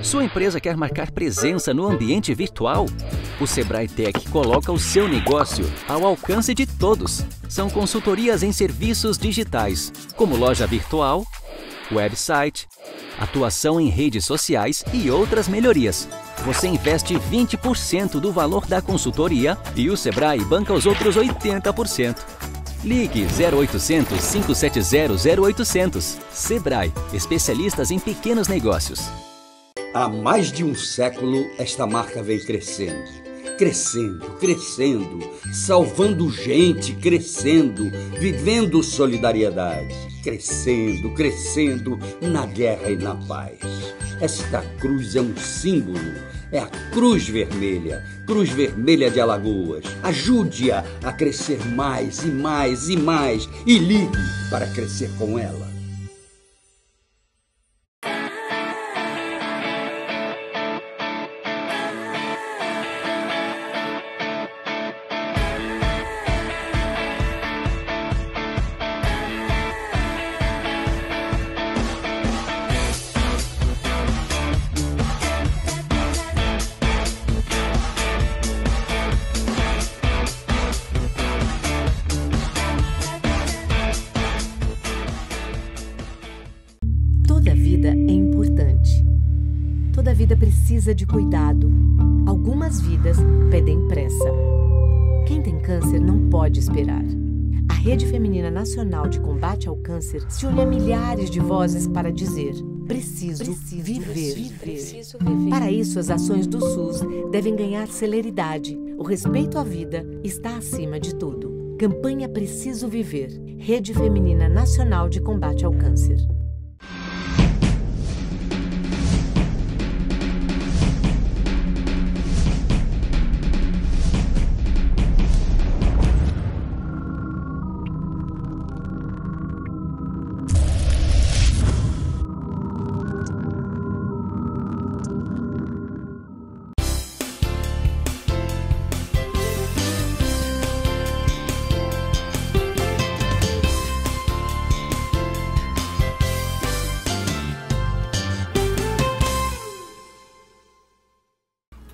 Sua empresa quer marcar presença no ambiente virtual? O Sebrae Tech coloca o seu negócio ao alcance de todos. São consultorias em serviços digitais, como loja virtual, website, atuação em redes sociais e outras melhorias. Você investe 20% do valor da consultoria e o Sebrae banca os outros 80%. Ligue 0800 570 0800. Sebrae, especialistas em pequenos negócios. Há mais de um século, esta marca vem crescendo. Crescendo, salvando gente, crescendo, vivendo solidariedade. Crescendo, na guerra e na paz. Esta cruz é um símbolo, é a Cruz Vermelha de Alagoas. Ajude-a a crescer mais e mais e mais e ligue para crescer com ela. Toda vida é importante. Toda vida precisa de cuidado. Algumas vidas pedem pressa. Quem tem câncer não pode esperar. A Rede Feminina Nacional de Combate ao Câncer se une a milhares de vozes para dizer: preciso viver. Para isso, as ações do SUS devem ganhar celeridade. O respeito à vida está acima de tudo. Campanha Preciso Viver. Rede Feminina Nacional de Combate ao Câncer.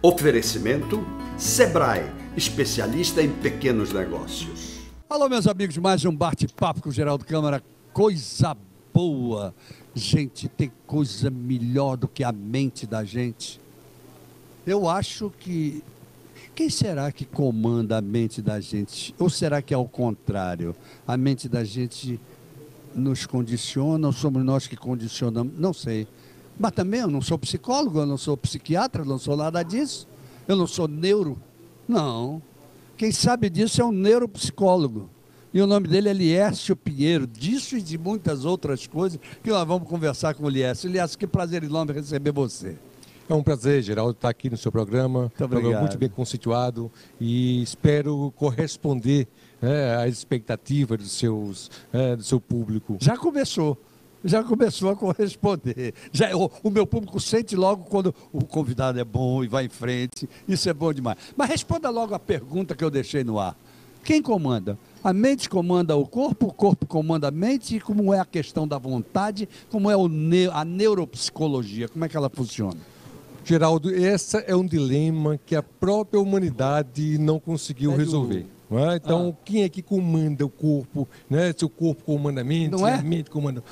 Oferecimento Sebrae, especialista em pequenos negócios. Alô, meus amigos, mais um bate-papo com o Geraldo Câmara. Coisa boa. Gente, tem coisa melhor do que a mente da gente. Eu acho que... Quem será que comanda a mente da gente? Ou será que é ao contrário? A mente da gente nos condiciona ou somos nós que condicionamos? Não sei. Mas também eu não sou psicólogo, eu não sou psiquiatra, eu não sou nada disso. Eu não sou neuro. Não. Quem sabe disso é um neuropsicólogo. E o nome dele é Liércio Pinheiro. Disso e de muitas outras coisas que nós vamos conversar com o Liércio. Liércio, que prazer enorme receber você. É um prazer, Geraldo, estar aqui no seu programa. Muito obrigado. Programa muito bem constituído e espero corresponder às expectativas do seu público. Já começou a corresponder. O meu público sente logo quando o convidado é bom e vai em frente. Isso é bom demais. Mas responda logo a pergunta que eu deixei no ar. Quem comanda? A mente comanda o corpo comanda a mente? E como é a questão da vontade? Como é a neuropsicologia? Como é que ela funciona? Geraldo, esse é um dilema que a própria humanidade não conseguiu resolver. Não é? Então, quem é que comanda o corpo? Né? Se o corpo comanda a mente, não é? A mente comanda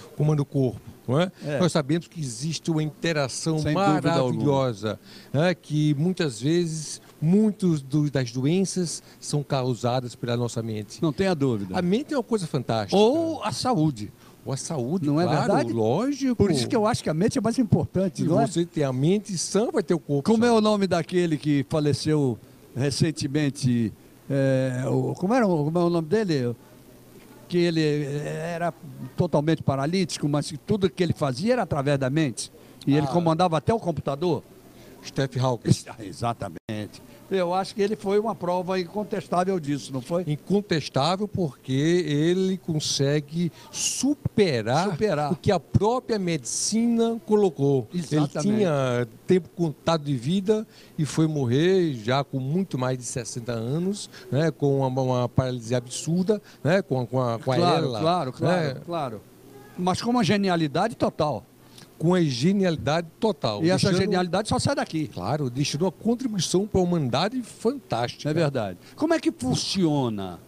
o corpo. Não é? Nós sabemos que existe uma interação maravilhosa, né? Que muitas vezes, das doenças são causadas pela nossa mente. Não tenha dúvida. A mente é uma coisa fantástica. Ou a saúde. Ou a saúde, não é claro, verdade? Lógico. Por isso que eu acho que a mente é mais importante, Se não é? você tem a mente sã, vai ter o corpo Como sã. é o nome daquele que faleceu recentemente? Como é o nome dele? Que ele era totalmente paralítico, mas que tudo que ele fazia era através da mente. E ele comandava até o computador. Stephen Hawking. Exatamente. Eu acho que ele foi uma prova incontestável disso, não foi? Incontestável, porque ele consegue superar o que a própria medicina colocou. Exatamente. Ele tinha tempo contado de vida e foi morrer já com muito mais de 60 anos, né, com uma paralisia absurda, né, com a ELA. Claro. Mas com uma genialidade total. com a genialidade total. E essa genialidade só sai daqui. Claro, deixando uma contribuição para a humanidade fantástica. É verdade. Como é que funciona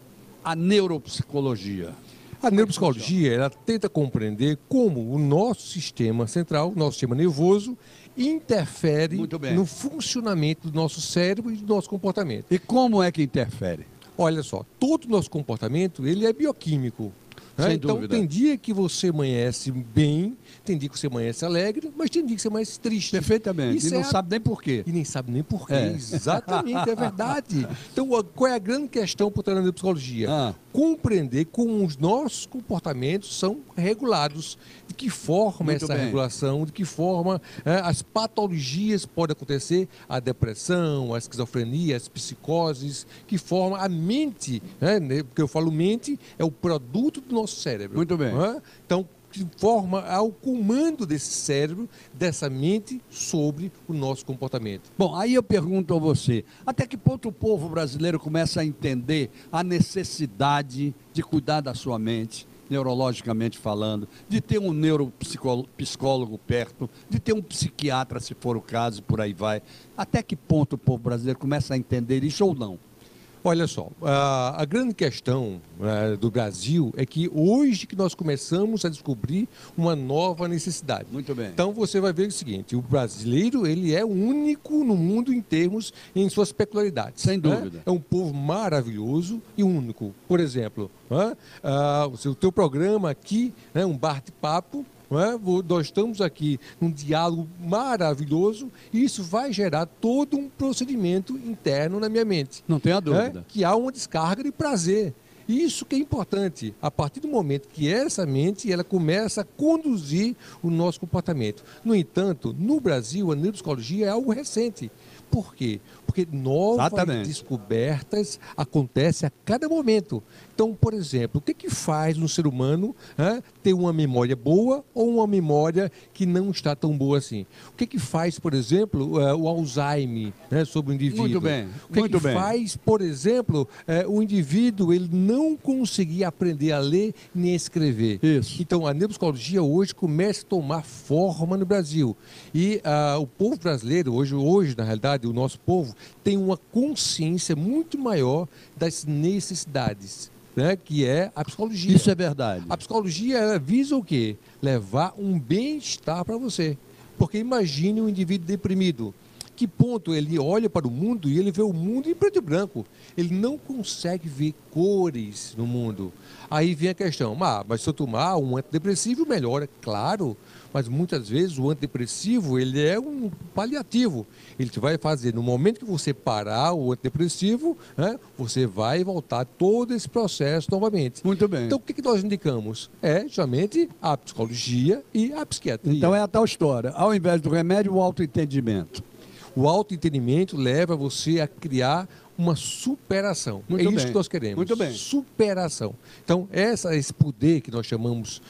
a neuropsicologia? A neuropsicologia, ela tenta compreender como o nosso sistema central, o nosso sistema nervoso, interfere no funcionamento do nosso cérebro e do nosso comportamento. E como é que interfere? Olha só, todo o nosso comportamento, ele é bioquímico. Sem então, dúvida. Tem dia que você amanhece bem, tem dia que você amanhece alegre, mas tem dia que você amanhece triste. Perfeitamente. Isso e não sabe nem por quê. E nem sabe nem por quê. Exatamente, é verdade. Então, qual é a grande questão por trás da neuropsicologia? Compreender como os nossos comportamentos são regulados. De que forma essa regulação, de que forma as patologias podem acontecer, a depressão, a esquizofrenia, as psicoses, que forma a mente, porque eu falo mente, é o produto do nosso cérebro. Muito bem. Então, que forma ao comando desse cérebro, dessa mente, sobre o nosso comportamento. Bom, aí eu pergunto a você, até que ponto o povo brasileiro começa a entender a necessidade de cuidar da sua mente, neurologicamente falando, de ter um neuropsicólogo perto, de ter um psiquiatra, se for o caso, por aí vai. Até que ponto o povo brasileiro começa a entender isso ou não? Olha só, a grande questão do Brasil é que hoje que nós começamos a descobrir uma nova necessidade. Muito bem. Então você vai ver o seguinte, o brasileiro ele é único no mundo em suas peculiaridades. Sem dúvida. É um povo maravilhoso e único. Por exemplo, o teu programa aqui, um bate-papo, nós estamos aqui num diálogo maravilhoso e isso vai gerar todo um procedimento interno na minha mente. Não tenha dúvida. Que há uma descarga de prazer. Isso que é importante. A partir do momento que essa mente ela começa a conduzir o nosso comportamento. No entanto, no Brasil, a neuropsicologia é algo recente. Por quê? Porque novas descobertas acontecem a cada momento. Então, por exemplo, o que faz um ser humano ter uma memória boa ou uma memória que não está tão boa assim? O que faz, por exemplo, o Alzheimer sobre o indivíduo? Muito bem. O que faz, por exemplo, o indivíduo ele não conseguir aprender a ler nem a escrever? Isso. Então, a neuropsicologia hoje começa a tomar forma no Brasil. E o povo brasileiro, hoje, na realidade, o nosso povo tem uma consciência muito maior das necessidades, que é a psicologia. Isso é verdade. A psicologia ela visa o quê? Levar um bem-estar para você. Porque imagine um indivíduo deprimido. Que ponto ele olha para o mundo e ele vê o mundo em preto e branco. Ele não consegue ver cores no mundo. Aí vem a questão, mas se eu tomar um antidepressivo melhora, claro, mas muitas vezes o antidepressivo ele é um paliativo. Ele te vai fazer, no momento que você parar o antidepressivo, você vai voltar todo esse processo novamente. Muito bem. Então o que nós indicamos? É justamente a psicologia e a psiquiatria. Então é a tal história, ao invés do remédio, o autoentendimento. O autoentendimento leva você a criar uma superação. Muito bem. Isso que nós queremos. Muito bem. Superação. Então, esse poder que nós chamamos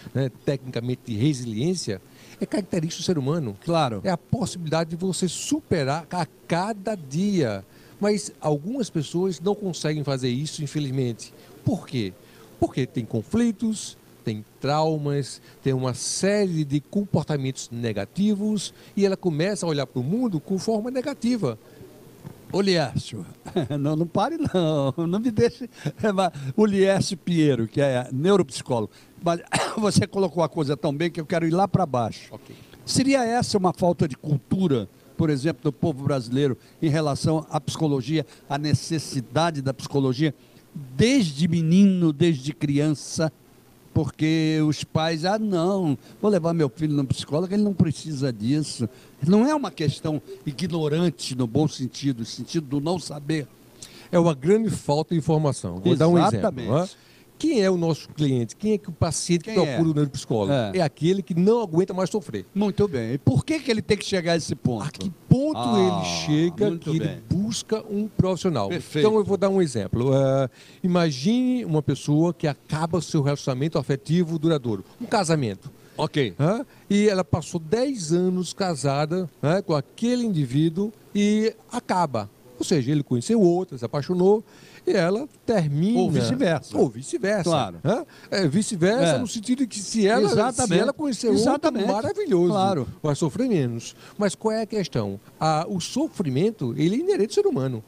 tecnicamente de resiliência é característica do ser humano. Claro. É a possibilidade de você superar a cada dia. Mas algumas pessoas não conseguem fazer isso, infelizmente. Por quê? Porque tem conflitos, tem traumas, tem uma série de comportamentos negativos e ela começa a olhar para o mundo com forma negativa. Ô Liércio, não pare não me deixe... O Liércio Pinheiro, que é neuropsicólogo, mas você colocou a coisa tão bem que eu quero ir lá para baixo. Okay. Seria essa uma falta de cultura, por exemplo, do povo brasileiro em relação à psicologia, à necessidade da psicologia, desde menino, desde criança? Porque os pais, não, vou levar meu filho no psicólogo, ele não precisa disso. Não é uma questão ignorante no bom sentido, no sentido do não saber. É uma grande falta de informação. Vou dar um exemplo. Quem é o nosso cliente? Quem é que o paciente que procura o neuropsicólogo? É aquele que não aguenta mais sofrer. Muito bem. E por que ele tem que chegar a esse ponto? A que ponto ele chega que ele busca um profissional? Perfeito. Então eu vou dar um exemplo. Imagine uma pessoa que acaba o seu relacionamento afetivo duradouro. Um casamento. Ok. E ela passou 10 anos casada com aquele indivíduo e acaba. Ou seja, ele conheceu outra, se apaixonou e ela termina. Ou vice-versa. Ou vice-versa. Claro. Vice-versa no sentido de que se ela conhecer outro, maravilhoso, claro, vai sofrer menos. Mas qual é a questão? O sofrimento, ele é inerente ao ser humano.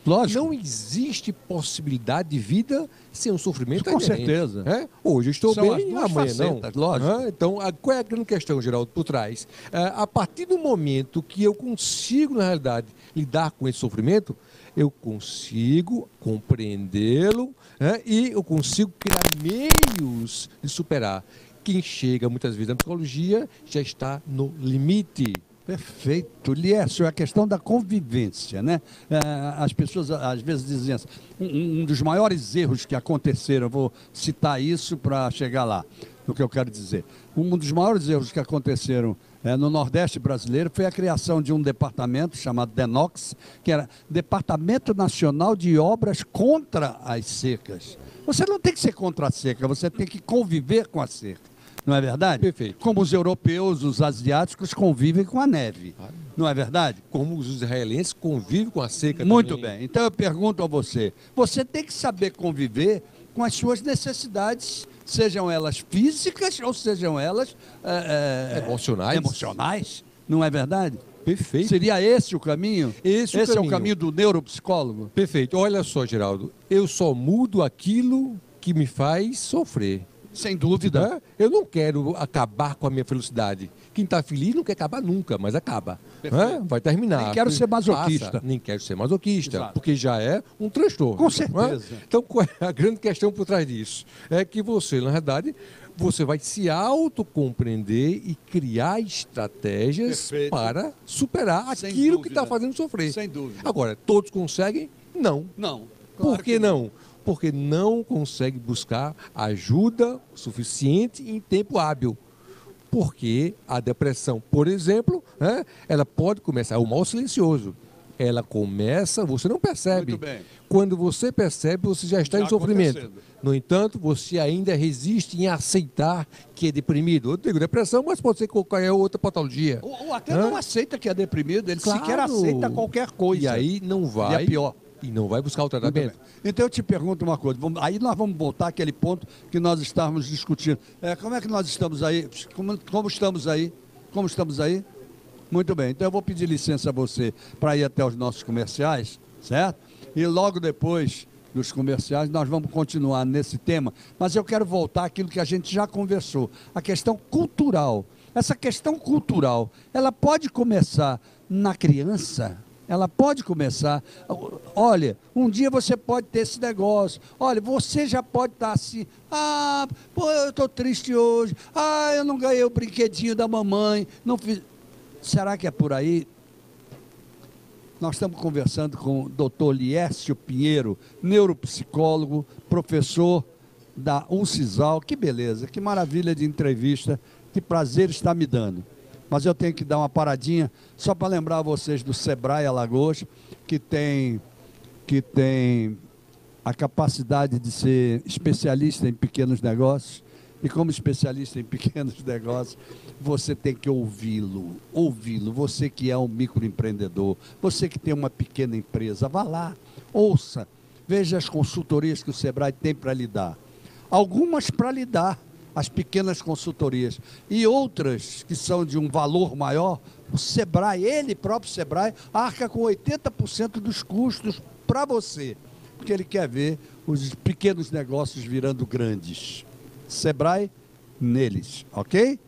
Lógico. Não existe possibilidade de vida sem um sofrimento. Com certeza. Hoje eu estou São bem, as duas facetas, não. Lógico. Então, qual é a grande questão, Geraldo, por trás? A partir do momento que eu consigo, na realidade, lidar com esse sofrimento, eu consigo compreendê-lo, e eu consigo criar meios de superar. Quem chega muitas vezes na psicologia já está no limite. Perfeito. Liércio, a questão da convivência, né? As pessoas às vezes dizem assim, um dos maiores erros que aconteceram, eu vou citar isso para chegar lá, no que eu quero dizer. Um dos maiores erros que aconteceram no Nordeste brasileiro foi a criação de um departamento chamado DENOX, que era Departamento Nacional de Obras contra as Secas. Você não tem que ser contra a seca, você tem que conviver com a seca. Não é verdade? Perfeito. Como os europeus, os asiáticos convivem com a neve. Não é verdade? Como os israelenses convivem com a seca Muito também. bem. Então eu pergunto a você, você tem que saber conviver com as suas necessidades, sejam elas físicas ou sejam elas emocionais. Não é verdade? Perfeito. Seria esse o caminho? Esse é o caminho do neuropsicólogo? Perfeito. Olha só, Geraldo, eu só mudo aquilo que me faz sofrer. Sem dúvida. Eu não quero acabar com a minha felicidade. Quem está feliz não quer acabar nunca, mas acaba. Vai terminar. Nem quero ser masoquista. Nem quero ser masoquista, Exato. Porque já é um transtorno. Com certeza. Então, qual é a grande questão por trás disso? É que você, na verdade, você vai se autocompreender e criar estratégias para superar aquilo que está fazendo sofrer. Sem dúvida. Agora, todos conseguem? Não. Não. Por que não? Porque não consegue buscar ajuda suficiente em tempo hábil. Porque a depressão, por exemplo, ela pode começar, é o mal silencioso. Ela começa, você não percebe. Muito bem. Quando você percebe, você já está em sofrimento. No entanto, você ainda resiste em aceitar que é deprimido. Eu digo depressão, mas pode ser qualquer outra patologia. Ou até não aceita que é deprimido, ele sequer aceita qualquer coisa. E aí não vai. E é pior. E não vai buscar o tratamento. Então eu te pergunto uma coisa, aí nós vamos voltar àquele ponto que nós estávamos discutindo. Como é que nós estamos aí? Como estamos aí? Como estamos aí? Muito bem, então eu vou pedir licença a você para ir até os nossos comerciais, certo? E logo depois dos comerciais nós vamos continuar nesse tema, mas eu quero voltar àquilo que a gente já conversou, a questão cultural. Essa questão cultural, ela pode começar na criança. Ela pode começar, olha, um dia você pode ter esse negócio, olha, você já pode estar assim, eu estou triste hoje, eu não ganhei o brinquedinho da mamãe, não fiz. Será que é por aí? Nós estamos conversando com o Dr. Liércio Pinheiro, neuropsicólogo, professor da Uncisal. Que beleza, que maravilha de entrevista, que prazer está me dando. Mas eu tenho que dar uma paradinha só para lembrar vocês do Sebrae Alagoas, que tem a capacidade de ser especialista em pequenos negócios. E como especialista em pequenos negócios, você tem que ouvi-lo. Você que é um microempreendedor, você que tem uma pequena empresa, vá lá, ouça, veja as consultorias que o Sebrae tem para lhe dar. Algumas para lhe dar, as pequenas consultorias, e outras que são de um valor maior, o Sebrae, ele próprio Sebrae, arca com 80% dos custos para você, porque ele quer ver os pequenos negócios virando grandes. Sebrae, neles, ok?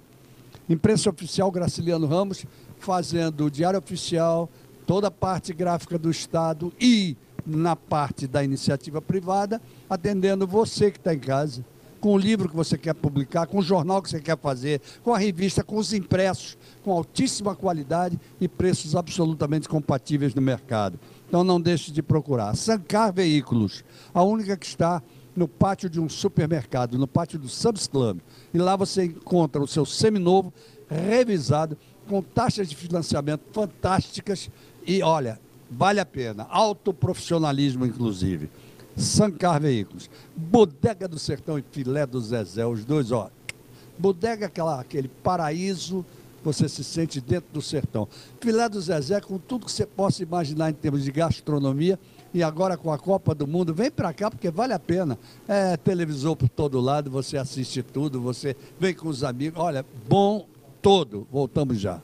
Imprensa Oficial Graciliano Ramos, fazendo o Diário Oficial, toda a parte gráfica do Estado e na parte da iniciativa privada, atendendo você que está em casa, com o livro que você quer publicar, com o jornal que você quer fazer, com a revista, com os impressos, com altíssima qualidade e preços absolutamente compatíveis no mercado. Então não deixe de procurar. Sancar Veículos, a única que está no pátio de um supermercado, no pátio do Sam's Club. E lá você encontra o seu seminovo, revisado, com taxas de financiamento fantásticas e, olha, vale a pena. Alto profissionalismo, inclusive. Sancar Veículos. Bodega do Sertão e Filé do Zezé, os dois, ó. Bodega, aquele paraíso você se sente dentro do sertão. Filé do Zezé, com tudo que você possa imaginar em termos de gastronomia, e agora com a Copa do Mundo, vem para cá porque vale a pena. É televisor por todo lado, você assiste tudo, você vem com os amigos. Olha, bom todo. Voltamos já.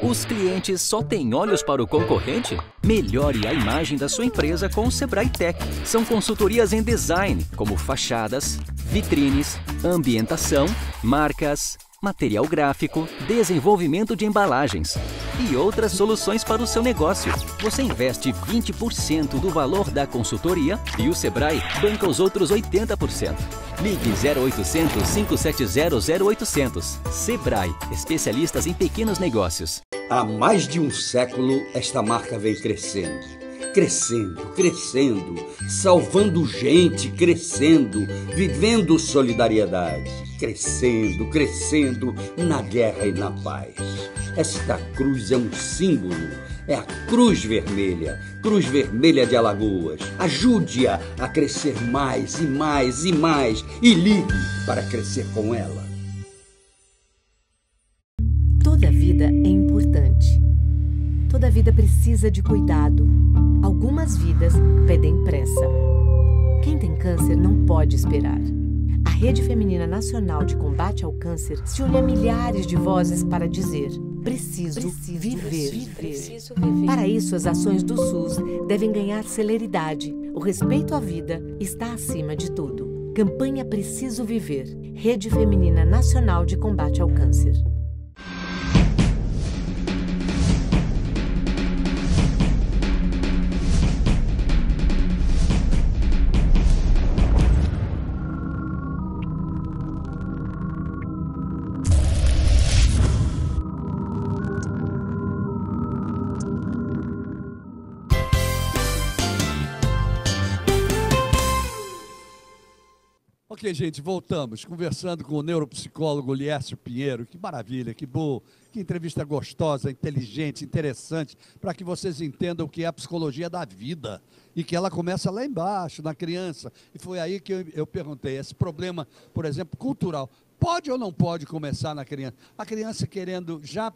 Os clientes só têm olhos para o concorrente? Melhore a imagem da sua empresa com o Sebrae Tech. São consultorias em design, como fachadas, vitrines, ambientação, marcas, material gráfico, desenvolvimento de embalagens e outras soluções para o seu negócio. Você investe 20% do valor da consultoria e o Sebrae banca os outros 80%. Ligue 0800 570 0800. Sebrae, especialistas em pequenos negócios. Há mais de um século, esta marca vem crescendo. Crescendo, crescendo, salvando gente, crescendo, vivendo solidariedade. Crescendo, crescendo, na guerra e na paz. Esta cruz é um símbolo, é a Cruz Vermelha de Alagoas. Ajude-a a crescer mais e mais e mais e ligue para crescer com ela. Toda vida é importante. Toda vida precisa de cuidado. Algumas vidas pedem pressa. Quem tem câncer não pode esperar. A Rede Feminina Nacional de Combate ao Câncer se une a milhares de vozes para dizer: preciso viver. Para isso, as ações do SUS devem ganhar celeridade. O respeito à vida está acima de tudo. Campanha Preciso Viver. Rede Feminina Nacional de Combate ao Câncer. Ok, gente, voltamos, conversando com o neuropsicólogo Liércio Pinheiro. Que maravilha, que boa, que entrevista gostosa, inteligente, interessante, para que vocês entendam o que é a psicologia da vida e que ela começa lá embaixo, na criança. E foi aí que eu perguntei, esse problema, por exemplo, cultural, pode ou não pode começar na criança? A criança querendo já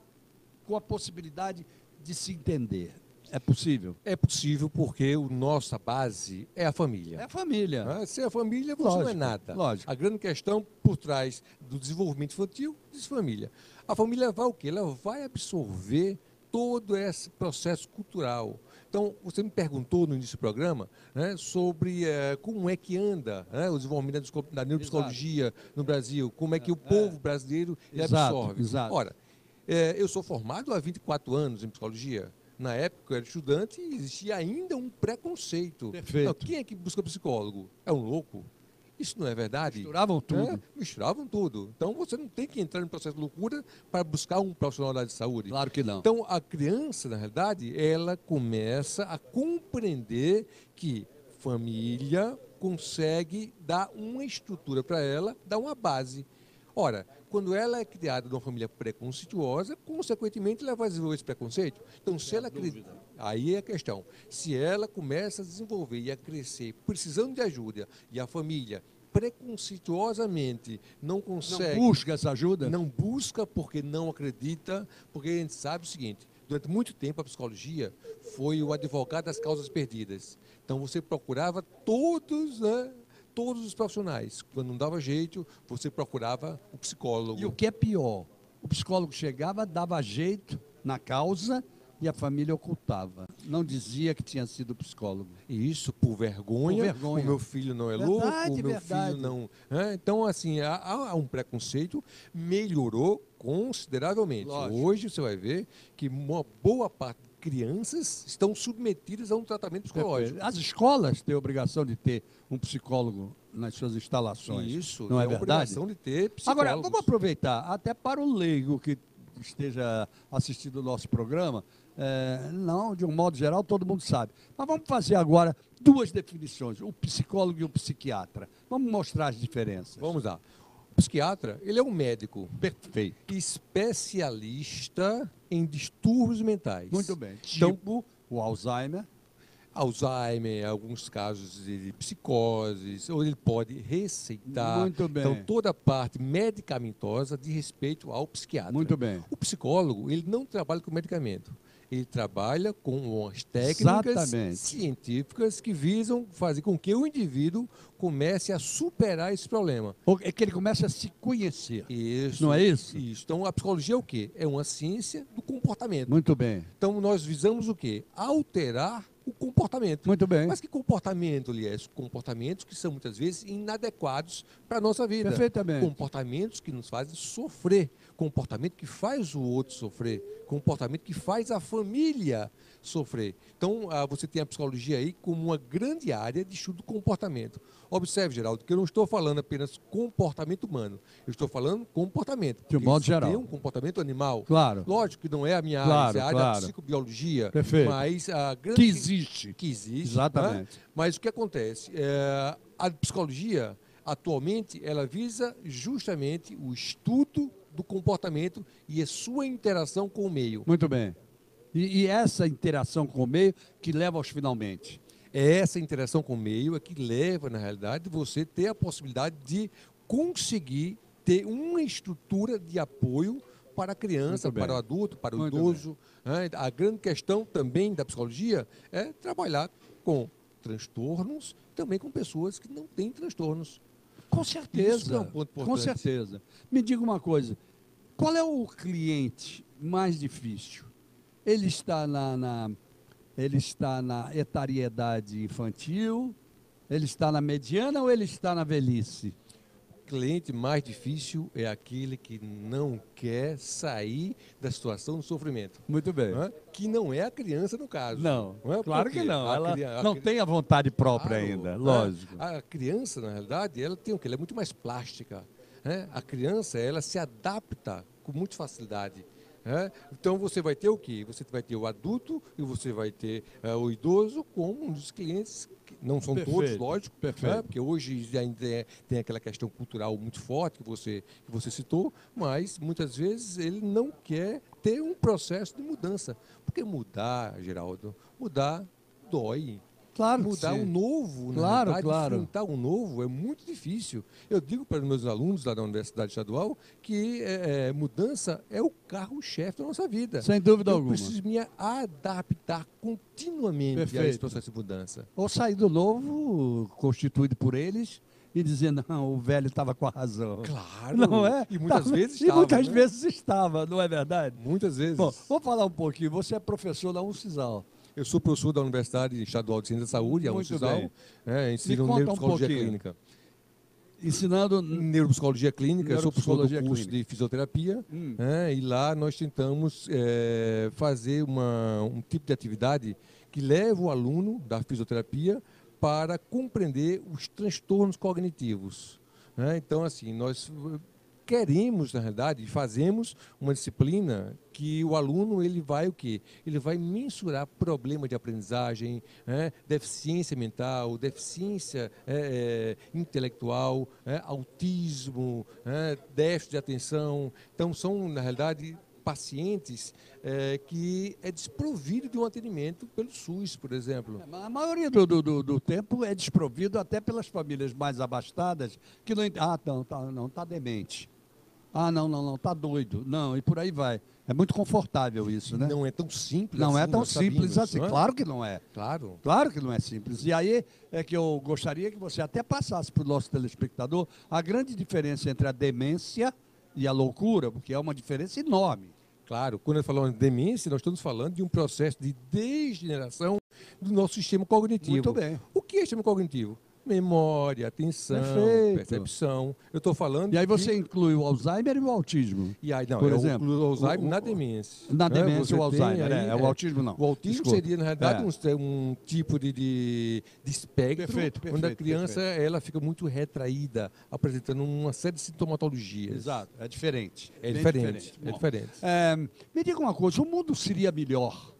com a possibilidade de se entender. É possível? É possível porque a nossa base é a família. É a família. Sem a família, você Lógico, não é nada. Lógico. A grande questão por trás do desenvolvimento infantil diz família. A família vai o quê? Ela vai absorver todo esse processo cultural. Então, você me perguntou no início do programa, né, sobre como é que anda, né, o desenvolvimento da neuropsicologia no Brasil, como é que o povo brasileiro absorve. Exato. Ora, eu sou formado há 24 anos em psicologia. Na época, eu era estudante e existia ainda um preconceito. Perfeito. Não, quem é que busca psicólogo? É um louco? Isso não é verdade? Misturavam tudo. Misturavam tudo. Então, você não tem que entrar em processo de loucura para buscar um profissional da área de saúde. Claro que não. Então, a criança, na realidade, ela começa a compreender que família consegue dar uma estrutura para ela, dar uma base. Ora, quando ela é criada numa família preconceituosa, consequentemente ela vai desenvolver esse preconceito. Então, se ela acredita, aí é a questão. Se ela começa a desenvolver e a crescer precisando de ajuda e a família preconceituosamente não consegue... Não busca essa ajuda? Não busca porque não acredita, porque a gente sabe o seguinte, durante muito tempo a psicologia foi o advogado das causas perdidas. Então, você procurava todos, né? Todos os profissionais. Quando não dava jeito, você procurava o psicólogo. E o que é pior, o psicólogo chegava, dava jeito na causa e a família ocultava. Não dizia que tinha sido psicólogo. E isso por vergonha. Por vergonha. O meu filho não é louco, o meu filho não... Então, assim, há um preconceito, melhorou consideravelmente. Lógico. Hoje você vai ver que uma boa parte de crianças estão submetidas a um tratamento psicológico. As escolas têm a obrigação de ter um psicólogo nas suas instalações. Isso, não é verdade? Obrigação de ter psicólogos. Agora, vamos aproveitar, até para o leigo que esteja assistindo o nosso programa, não, de um modo geral, todo mundo sabe. Mas vamos fazer agora 2 definições, o psicólogo e o psiquiatra. Vamos mostrar as diferenças. Vamos lá. O psiquiatra, ele é um médico. Perfeito. Especialista em distúrbios mentais. Muito bem. Então, Tipo o Alzheimer. Alzheimer, alguns casos de psicoses, ou ele pode receitar. Muito bem. Então, toda a parte medicamentosa de respeito ao psiquiatra. Muito bem. O psicólogo, ele não trabalha com medicamento. Ele trabalha com as técnicas científicas que visam fazer com que o indivíduo comece a superar esse problema. É que ele comece a se conhecer. Isso. Não é isso? Isso. Então, a psicologia é o quê? É uma ciência do comportamento. Muito bem. Então, nós visamos o quê? Alterar o comportamento. Muito bem. Mas que comportamento, Lies? Comportamentos que são muitas vezes inadequados para a nossa vida. Perfeitamente. Comportamentos que nos fazem sofrer. Comportamento que faz o outro sofrer. Comportamento que faz a família sofrer. Então, você tem a psicologia aí como uma grande área de estudo do comportamento. Observe, Geraldo, que eu não estou falando apenas comportamento humano. Eu estou falando comportamento. De modo geral. Tem um comportamento animal. Claro. Lógico que não é a minha área, é a área da claro. psicobiologia. Perfeito. Mas a grande... Que existe. Que existe. Exatamente. Né? Mas o que acontece? A psicologia, atualmente, ela visa justamente o estudo do comportamento e a sua interação com o meio. Muito bem. E essa interação com o meio que leva aos finalmente. É essa interação com o meio é que leva, na realidade, você ter a possibilidade de conseguir ter uma estrutura de apoio para a criança, para o adulto, para o idoso. Né? A grande questão também da psicologia é trabalhar com transtornos, também com pessoas que não têm transtornos. Com certeza. Isso é um ponto importante. Com certeza. Me diga uma coisa, qual é o cliente mais difícil? Ele está ele está na etariedade infantil, ele está na mediana ou ele está na velhice? O cliente mais difícil é aquele que não quer sair da situação do sofrimento. Muito bem. Que não é a criança, no caso. Não, claro que não. Ela não tem a vontade própria ainda, lógico. A criança, na realidade, ela tem o quê? Ela é muito mais plástica. Né? A criança, ela se adapta com muita facilidade. Então você vai ter o quê? Você vai ter o adulto e você vai ter o idoso como um dos clientes, que não são todos, lógico, porque hoje ainda tem aquela questão cultural muito forte que você citou, mas muitas vezes ele não quer ter um processo de mudança. Porque mudar, Geraldo, mudar dói. Claro, mudar o novo, claro, enfrentar o novo é muito difícil. Eu digo para os meus alunos lá da Universidade Estadual que mudança é o carro-chefe da nossa vida. Sem dúvida alguma. Eu preciso me adaptar continuamente a esse processo de mudança. Ou sair do novo, constituído por eles, e dizer, não, o velho estava com a razão. Claro. Não é? E muitas vezes estava. E muitas vezes estava, não é verdade? Muitas vezes. Bom, vamos falar um pouquinho. Você é professor da Uncisal. Eu sou professor da Universidade Estadual de Ciência da Saúde, a Uncisal, ensino neuropsicologia clínica. Ensinando neuropsicologia clínica, eu sou professor do curso de fisioterapia, e lá nós tentamos fazer um tipo de atividade que leva o aluno da fisioterapia para compreender os transtornos cognitivos. Então, assim, nós queremos, na realidade, fazemos uma disciplina que o aluno ele vai o quê? Ele vai mensurar problema de aprendizagem, deficiência mental, deficiência intelectual, autismo, déficit de atenção. Então, são, na realidade, pacientes que é desprovido de um atendimento pelo SUS, por exemplo. A maioria do tempo é desprovido até pelas famílias mais abastadas, que não está demente. Não, está doido. Não, e por aí vai. É muito confortável isso, né? Não é tão simples assim. Não é tão simples assim. Claro que não é. Claro que não é simples. E aí é que eu gostaria que você até passasse para o nosso telespectador a grande diferença entre a demência e a loucura, porque é uma diferença enorme. Claro, quando eu falo de demência, nós estamos falando de um processo de degeneração do nosso sistema cognitivo. Muito bem. O que é sistema cognitivo? Memória, atenção, percepção. Eu estou falando. E aí você inclui o Alzheimer e o autismo. E aí, não, por exemplo, o Alzheimer na demência. Na demência, o Alzheimer. Aí, o autismo não. O autismo seria, na realidade, um tipo de espectro, onde a criança ela fica muito retraída, apresentando uma série de sintomatologias. Exato, é diferente. É diferente. Me diga uma coisa, o mundo seria melhor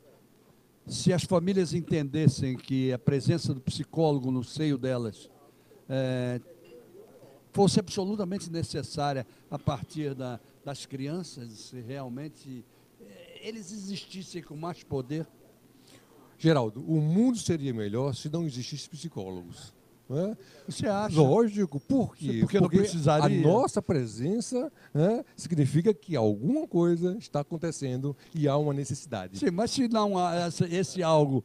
se as famílias entendessem que a presença do psicólogo no seio delas fosse absolutamente necessária a partir das crianças, se realmente eles existissem com mais poder? Geraldo, o mundo seria melhor se não existissem psicólogos. Né? Você acha? Lógico, por quê? Porque não precisaria. A nossa presença, né, significa que alguma coisa está acontecendo e há uma necessidade. Sim, mas se não há esse algo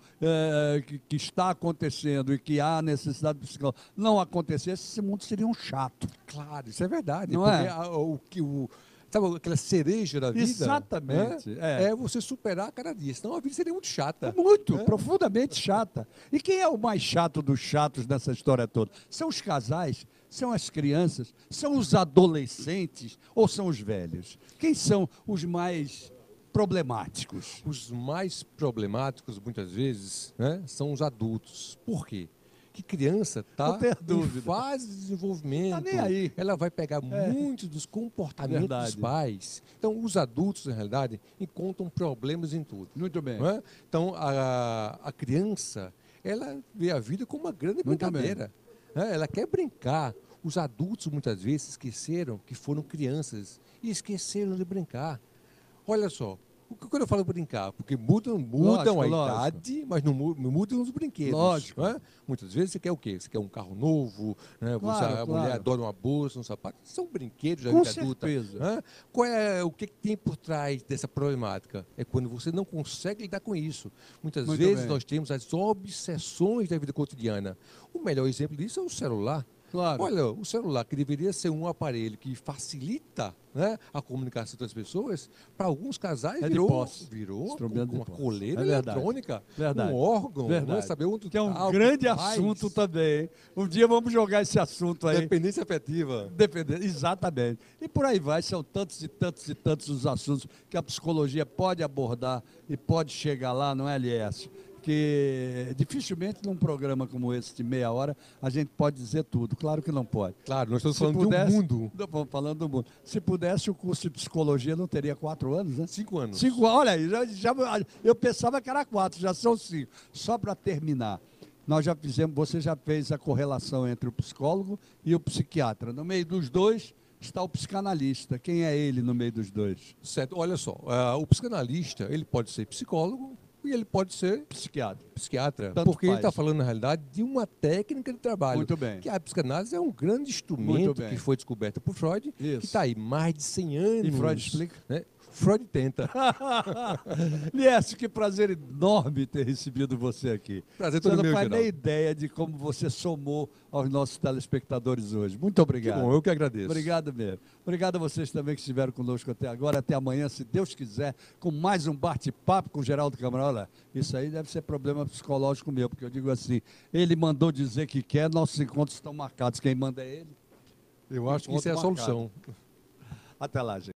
que está acontecendo e que há necessidade de psicólogo não acontecesse, esse mundo seria um chato. Claro, isso é verdade. Não porque sabe aquela cereja da vida? Exatamente. Né? É você superar cada dia, senão a vida seria muito chata. Muito, profundamente chata. E quem é o mais chato dos chatos nessa história toda? São os casais, são as crianças, são os adolescentes ou são os velhos? Quem são os mais problemáticos? Os mais problemáticos, muitas vezes, né, são os adultos. Por quê? Que criança está em fase de desenvolvimento, nem aí. Ela vai pegar muitos dos comportamentos dos pais. Então, os adultos, na realidade, encontram problemas em tudo. Muito bem. Não é? Então, a criança, ela vê a vida como uma grande brincadeira. Ela quer brincar. Os adultos, muitas vezes, esqueceram que foram crianças e esqueceram de brincar. Olha só. Quando eu falo brincar, porque mudam a idade, mas não mudam os brinquedos. Lógico. Não é? Muitas vezes você quer o quê? Você quer um carro novo, né? A mulher adora uma bolsa, um sapato. São brinquedos da vida adulta. O que tem por trás dessa problemática? É quando você não consegue lidar com isso. Muitas vezes nós temos as obsessões da vida cotidiana. O melhor exemplo disso é o celular. Claro. Olha, o celular, que deveria ser um aparelho que facilita, né, a comunicação das pessoas, para alguns casais virou uma coleira eletrônica, um órgão. Né, saber onde que é um grande assunto também. Hein? Um dia vamos jogar esse assunto aí. Dependência afetiva. Exatamente. E por aí vai, são tantos e tantos e tantos os assuntos que a psicologia pode abordar e pode chegar lá, não é, Eliécio? Que dificilmente num programa como esse de meia hora a gente pode dizer tudo. Claro que não pode. Claro, nós estamos falando do mundo. Estamos falando do mundo. Se pudesse, o curso de psicologia não teria 4 anos, né? 5 anos. 5, olha aí, eu pensava que era 4, já são 5. Só para terminar, nós já fizemos, você já fez a correlação entre o psicólogo e o psiquiatra. No meio dos dois está o psicanalista. Quem é ele no meio dos dois? Certo, olha só, o psicanalista, ele pode ser psicólogo, e ele pode ser psiquiatra. Porque ele está falando, na realidade, de uma técnica de trabalho. Muito bem. Que a psicanálise é um grande instrumento que foi descoberto por Freud, que está aí mais de 100 anos. E Freud explica? Né? Freud tenta. Eliécio, que prazer enorme ter recebido você aqui. Prazer todo meu, Você não faz Geraldo. nem ideia de como você somou aos nossos telespectadores hoje. Muito obrigado. Que bom, eu que agradeço. Obrigado mesmo. Obrigado a vocês também que estiveram conosco até agora. Até amanhã, se Deus quiser, com mais um bate-papo com o Geraldo Câmara. Olha, isso aí deve ser problema psicológico meu, porque eu digo assim, ele mandou dizer que quer, nossos encontros estão marcados. Quem manda é ele. Eu acho que isso é a solução. Até lá, gente.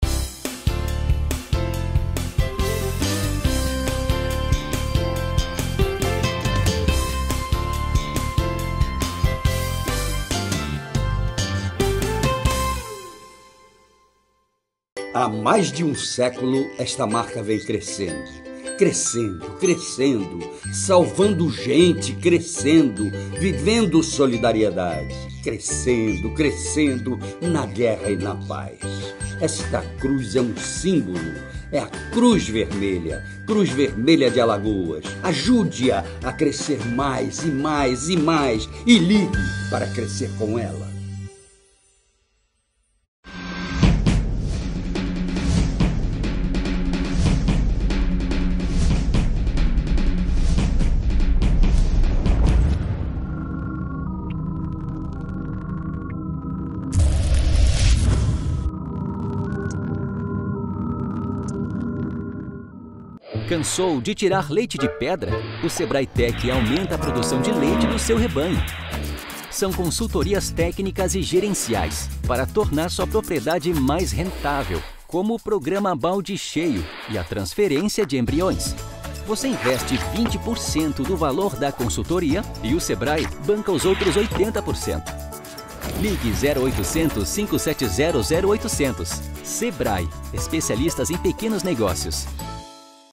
Há mais de um século, esta marca vem crescendo. Crescendo, crescendo, salvando gente, crescendo, vivendo solidariedade. Crescendo, crescendo, na guerra e na paz. Esta cruz é um símbolo, é a Cruz Vermelha de Alagoas. Ajude-a a crescer mais e mais e mais e ligue para crescer com ela. Cansou de tirar leite de pedra? O Sebrae Tech aumenta a produção de leite do seu rebanho. são consultorias técnicas e gerenciais para tornar sua propriedade mais rentável, como o programa Balde Cheio e a transferência de embriões. Você investe 20% do valor da consultoria e o Sebrae banca os outros 80%. Ligue 0800 570 0800. Sebrae, especialistas em pequenos negócios.